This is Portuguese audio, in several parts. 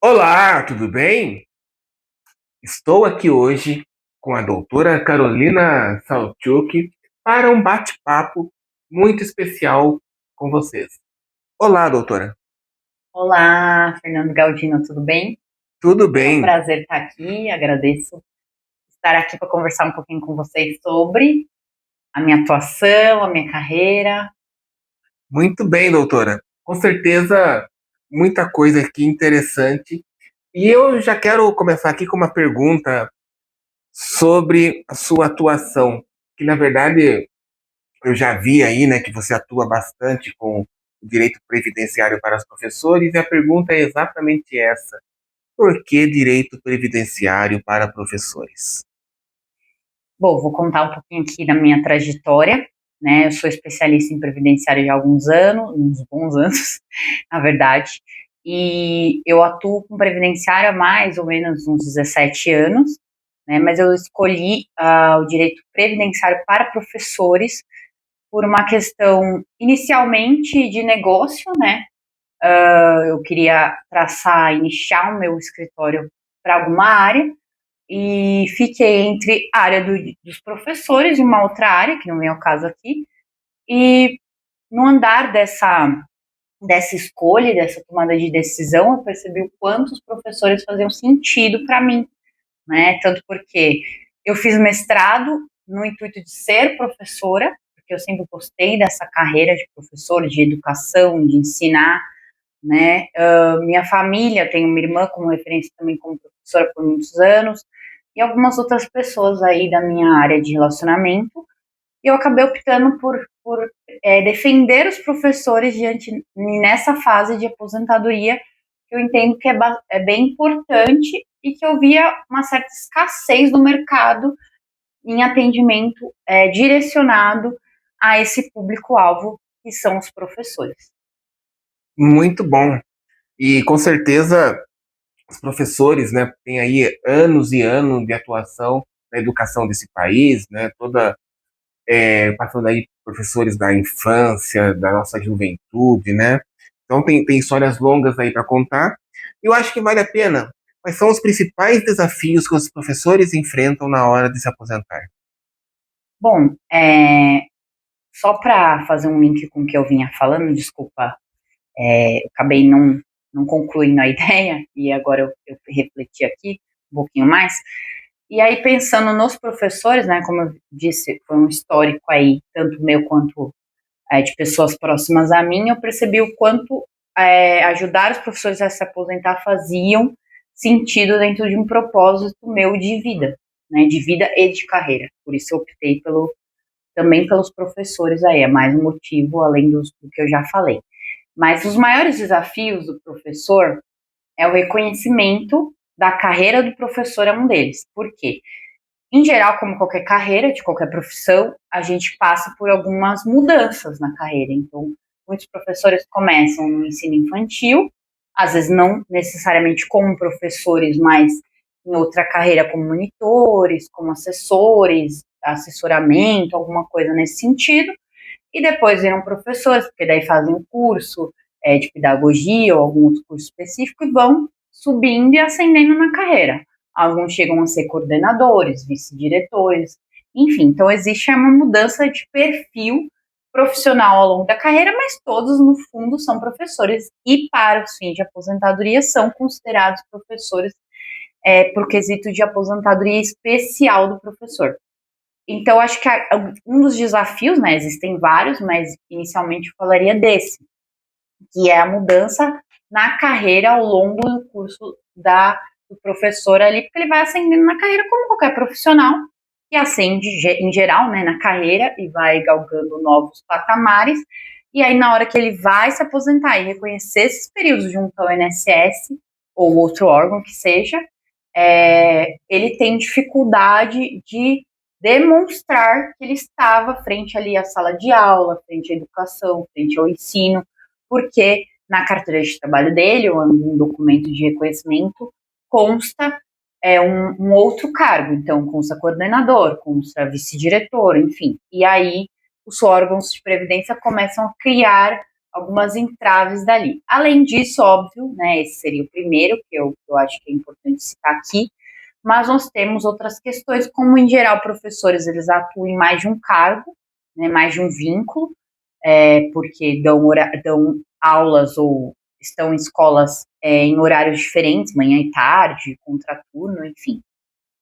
Olá, tudo bem? Estou aqui hoje com a doutora Carolina Salchuk para um bate-papo muito especial com vocês. Olá, doutora. Olá, Fernando Galdino, tudo bem? Tudo É um bem? prazer estar aqui, agradeço estar aqui para conversar um pouquinho com vocês sobre a minha atuação, a minha carreira. Muito bem, doutora. Com certeza, muita coisa aqui interessante. E eu já quero começar aqui com uma pergunta sobre a sua atuação, que na verdade eu já vi aí, né, que você atua bastante com o direito previdenciário para os professores, e a pergunta é exatamente essa: por que direito previdenciário para professores? Bom, vou contar um pouquinho aqui da minha trajetória, né? Eu sou especialista em previdenciário já há alguns anos, uns bons anos, na verdade, e eu atuo com previdenciário há mais ou menos uns 17 anos, né? Mas eu escolhi o direito previdenciário para professores por uma questão inicialmente de negócio, né? Eu queria traçar, iniciar o meu escritório para alguma área e fiquei entre a área dos professores e uma outra área, que não é o caso aqui, e no andar dessa escolha, dessa tomada de decisão, eu percebi o quanto os professores faziam sentido para mim, né? Tanto porque eu fiz mestrado no intuito de ser professora, porque eu sempre gostei dessa carreira de professor, de educação, de ensinar, né? Minha família tem uma irmã como referência também como professora por muitos anos, e algumas outras pessoas aí da minha área de relacionamento, e eu acabei optando por defender os professores nessa fase de aposentadoria, que eu entendo que é bem importante e que eu via uma certa escassez no mercado em atendimento direcionado a esse público-alvo que são os professores. Muito bom. E com certeza os professores, né, têm aí anos e anos de atuação na educação desse país, né, passando aí professores da infância, da nossa juventude, né? Então tem histórias longas aí para contar. Eu acho que vale a pena. Quais são os principais desafios que os professores enfrentam na hora de se aposentar? Bom, só para fazer um link com o que eu vinha falando, desculpa, eu acabei não concluindo a ideia, e agora eu refleti aqui um pouquinho mais. E aí, pensando nos professores, né, como eu disse, foi um histórico aí, tanto meu quanto de pessoas próximas a mim, eu percebi o quanto ajudar os professores a se aposentar faziam sentido dentro de um propósito meu de vida, né, de vida e de carreira. Por isso eu optei também pelos professores aí, é mais um motivo além do que eu já falei. Mas os maiores desafios do professor é o reconhecimento da carreira do professor, é um deles. Por quê? Em geral, como qualquer carreira, de qualquer profissão, a gente passa por algumas mudanças na carreira. Então, muitos professores começam no ensino infantil, às vezes não necessariamente como professores, mas em outra carreira como monitores, como assessores, assessoramento, alguma coisa nesse sentido, e depois viram professores, porque daí fazem um curso de pedagogia ou algum outro curso específico e vão subindo e ascendendo na carreira. Alguns chegam a ser coordenadores, vice-diretores, enfim. Então, existe uma mudança de perfil profissional ao longo da carreira, mas todos, no fundo, são professores e, para os fins de aposentadoria, são considerados professores por quesito de aposentadoria especial do professor. Então, acho que um dos desafios, né, existem vários, mas inicialmente eu falaria desse, que é a mudança na carreira ao longo do curso do professor ali, porque ele vai ascendendo na carreira como qualquer profissional, que ascende em geral, né, na carreira e vai galgando novos patamares, e aí na hora que ele vai se aposentar e reconhecer esses períodos junto ao INSS, ou outro órgão que seja, ele tem dificuldade de demonstrar que ele estava frente ali à sala de aula, frente à educação, frente ao ensino, porque na carteira de trabalho dele, ou em um documento de reconhecimento, consta um outro cargo. Então, consta coordenador, consta vice-diretor, enfim. E aí, os órgãos de previdência começam a criar algumas entraves dali. Além disso, óbvio, né, esse seria o primeiro, que eu acho que é importante citar aqui, mas nós temos outras questões, como em geral professores eles atuam em mais de um cargo, né, mais de um vínculo, porque dão aulas ou estão em escolas em horários diferentes, manhã e tarde, contraturno, enfim.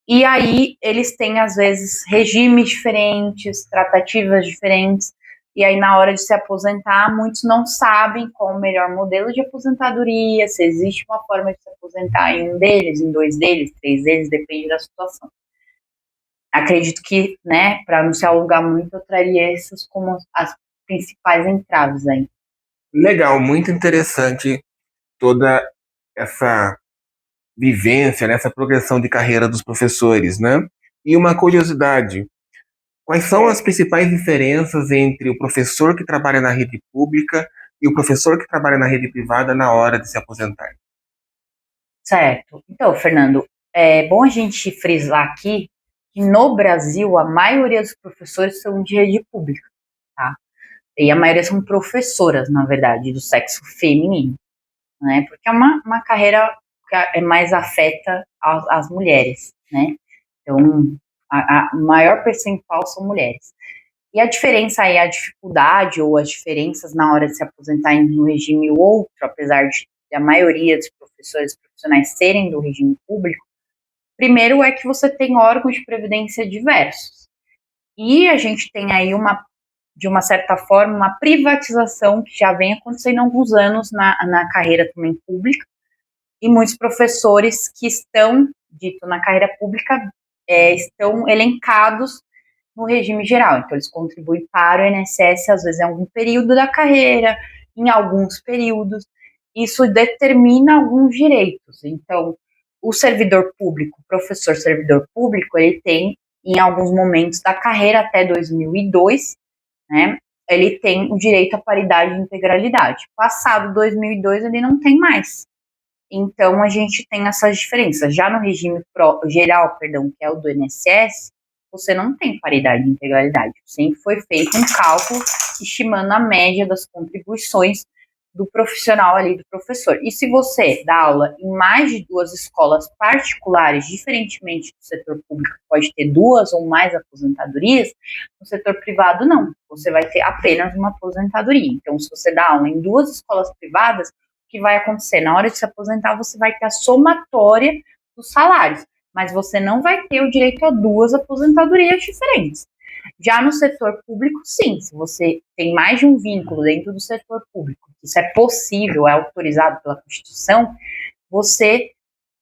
E aí eles têm, às vezes, regimes diferentes, tratativas diferentes, e aí na hora de se aposentar, muitos não sabem qual o melhor modelo de aposentadoria, se existe uma forma de se aposentar em um deles, em dois deles, três deles, depende da situação. Acredito que, né, para não se alongar muito, eu traria essas como as principais entraves aí. Legal, muito interessante toda essa vivência, nessa progressão de carreira dos professores, né? E uma curiosidade, quais são as principais diferenças entre o professor que trabalha na rede pública e o professor que trabalha na rede privada na hora de se aposentar? Certo. Então, Fernando, é bom a gente frisar aqui que no Brasil a maioria dos professores são de rede pública, tá? E a maioria são professoras, na verdade, do sexo feminino, né? Porque é uma carreira que é mais afeta as mulheres, né? Então, a maior percentual são mulheres. E a diferença aí, a dificuldade ou as diferenças na hora de se aposentar em um regime ou outro, apesar de a maioria dos professores profissionais serem do regime público, primeiro é que você tem órgãos de previdência diversos. E a gente tem aí de uma certa forma, uma privatização que já vem acontecendo há alguns anos na carreira também pública, e muitos professores que estão, dito, na carreira pública, estão elencados no regime geral. Então, eles contribuem para o INSS, às vezes, em algum período da carreira, em alguns períodos. Isso determina alguns direitos. Então, o servidor público, o professor servidor público, ele tem, em alguns momentos da carreira, até 2002, né, ele tem o direito à paridade de integralidade. Passado 2002, ele não tem mais. Então, a gente tem essas diferenças. Já no regime geral, perdão, que é o do INSS, você não tem paridade de integralidade. Sempre foi feito um cálculo estimando a média das contribuições do profissional ali, do professor. E se você dá aula em mais de duas escolas particulares, diferentemente do setor público, pode ter duas ou mais aposentadorias, no setor privado não. Você vai ter apenas uma aposentadoria. Então, se você dá aula em duas escolas privadas, que vai acontecer? Na hora de se aposentar, você vai ter a somatória dos salários, mas você não vai ter o direito a duas aposentadorias diferentes. Já no setor público, sim, se você tem mais de um vínculo dentro do setor público, isso é possível, é autorizado pela Constituição, você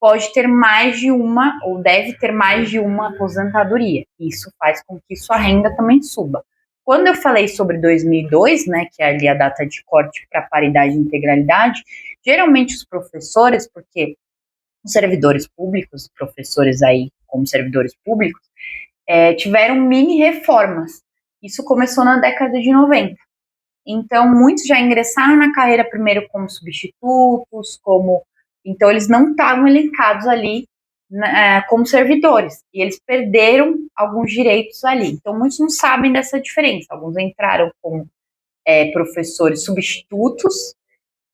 pode ter mais de uma, ou deve ter mais de uma aposentadoria. Isso faz com que sua renda também suba. Quando eu falei sobre 2002, né, que é ali a data de corte para paridade e integralidade, geralmente os professores, porque os servidores públicos, professores aí como servidores públicos, tiveram mini reformas. Isso começou na década de 90. Então, muitos já ingressaram na carreira primeiro como substitutos, então eles não estavam elencados ali como servidores, e eles perderam alguns direitos ali. Então, muitos não sabem dessa diferença. Alguns entraram como professores substitutos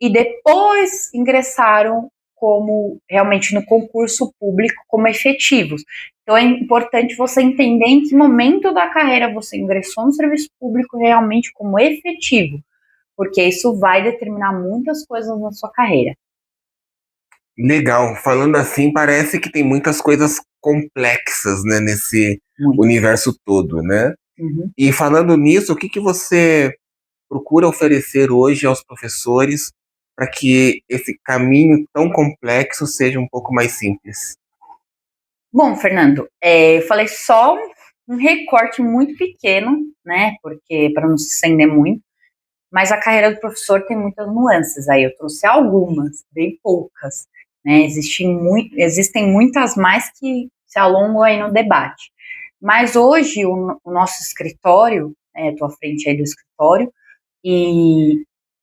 e depois ingressaram como realmente no concurso público como efetivos. Então é importante você entender em que momento da carreira você ingressou no serviço público realmente como efetivo, porque isso vai determinar muitas coisas na sua carreira. Legal, falando assim, parece que tem muitas coisas complexas, né, nesse Muito. universo todo, né? Uhum. E falando nisso, o que você procura oferecer hoje aos professores para que esse caminho tão complexo seja um pouco mais simples? Bom, Fernando, eu falei só um recorte muito pequeno, né, porque para não se estender muito, mas a carreira do professor tem muitas nuances aí, eu trouxe algumas, bem poucas, né, existem muitas mais que se alongam aí no debate. Mas hoje o nosso escritório, estou à frente aí do escritório,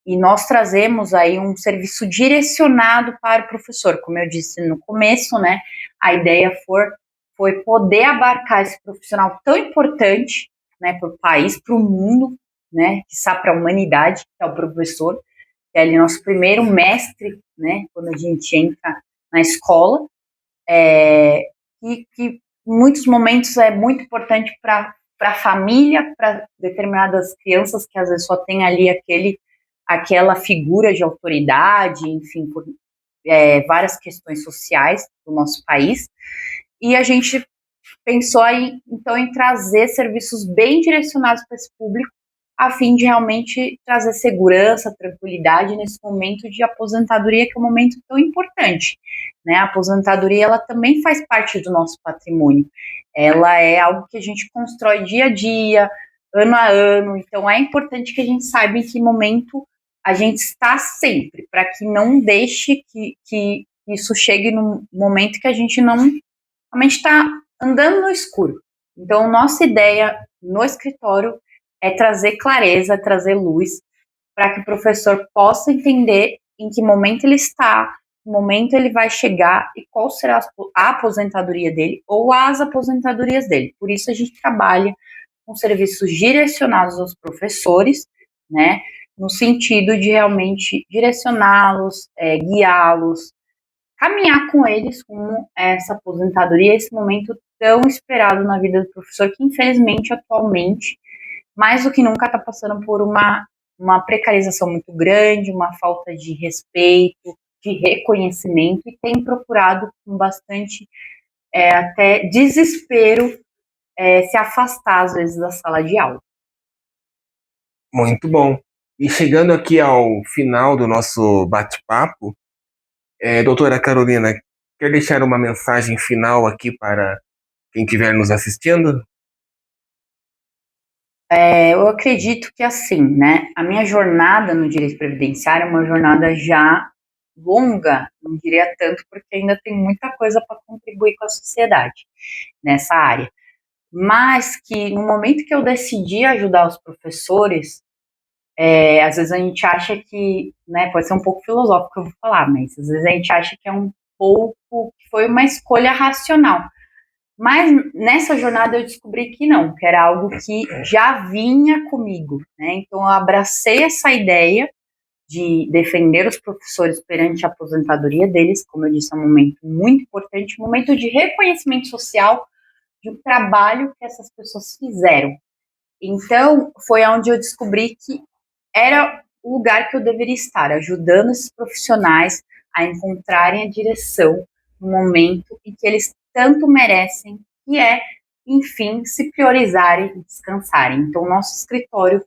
e nós trazemos aí um serviço direcionado para o professor, como eu disse no começo, né, a ideia foi poder abarcar esse profissional tão importante, né, para o país, para o mundo, né, quiçá para a humanidade, que é o professor, que é ali nosso primeiro mestre, né, quando a gente entra na escola, e que em muitos momentos é muito importante para a família, para determinadas crianças que às vezes só tem ali aquela figura de autoridade, enfim, por várias questões sociais do nosso país. E a gente pensou aí, então, em trazer serviços bem direcionados para esse público, a fim de realmente trazer segurança, tranquilidade nesse momento de aposentadoria, que é um momento tão importante, né? A aposentadoria, ela também faz parte do nosso patrimônio. Ela é algo que a gente constrói dia a dia, ano a ano, então é importante que a gente saiba em que momento a gente está sempre, para que não deixe que isso chegue num momento que a gente não realmente está andando no escuro. Então, nossa ideia no escritório é trazer clareza, trazer luz, para que o professor possa entender em que momento ele está, que momento ele vai chegar e qual será a aposentadoria dele ou as aposentadorias dele. Por isso a gente trabalha com serviços direcionados aos professores, né, no sentido de realmente direcioná-los, guiá-los, caminhar com eles com essa aposentadoria, esse momento tão esperado na vida do professor, que infelizmente atualmente, mais do que nunca, está passando por uma precarização muito grande, uma falta de respeito, de reconhecimento, e tem procurado com bastante até desespero se afastar às vezes da sala de aula. Muito bom. E chegando aqui ao final do nosso bate-papo, doutora Carolina, quer deixar uma mensagem final aqui para quem estiver nos assistindo? Eu acredito que assim, né, a minha jornada no direito previdenciário é uma jornada já longa, não diria tanto, porque ainda tem muita coisa para contribuir com a sociedade nessa área. Mas que no momento que eu decidi ajudar os professores, às vezes a gente acha que, né, pode ser um pouco filosófico que eu vou falar, mas às vezes a gente acha que é um pouco, que foi uma escolha racional. Mas nessa jornada eu descobri que não, que era algo que já vinha comigo, né? Então eu abracei essa ideia de defender os professores perante a aposentadoria deles, como eu disse, é um momento muito importante, um momento de reconhecimento social do trabalho que essas pessoas fizeram. Então foi onde eu descobri que era o lugar que eu deveria estar, ajudando esses profissionais a encontrarem a direção no momento em que eles tanto merecem, que é, enfim, se priorizarem e descansarem. Então, o nosso escritório,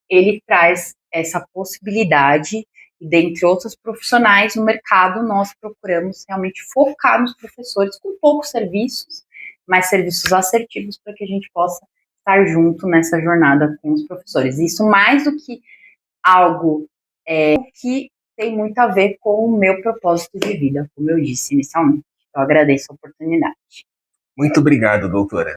ele traz essa possibilidade, e dentre outros profissionais no mercado, nós procuramos realmente focar nos professores com poucos serviços, mas serviços assertivos para que a gente possa estar junto nessa jornada com os professores. Isso mais do que algo que tem muito a ver com o meu propósito de vida, como eu disse inicialmente. Eu agradeço a oportunidade. Muito obrigado, doutora.